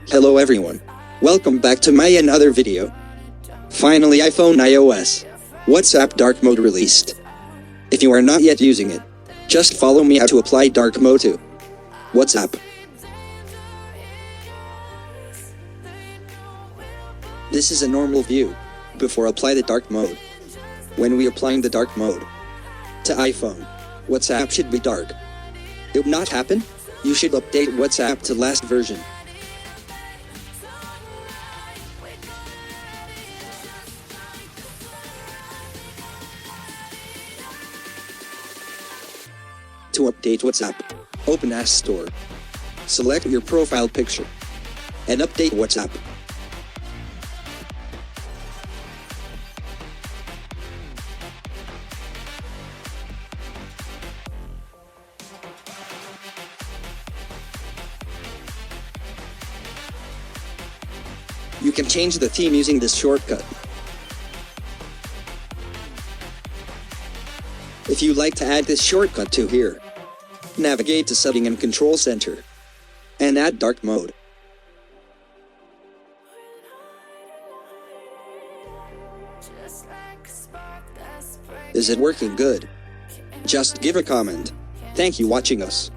Hello everyone. Welcome back to my another video. Finally iPhone iOS WhatsApp dark mode released. If you are not yet using it, just follow me how to apply dark mode to WhatsApp. This is a normal view before apply the dark mode. When we applying the dark mode to iPhone, WhatsApp should be dark. It will not happen. You should update WhatsApp to last version. To update WhatsApp, open App Store. Select your profile picture and update WhatsApp. You can change the theme using this shortcut. If you like to add this shortcut to here, navigate to Setting and Control Center and add dark mode. Is it working good? Just give a comment. Thank you watching us.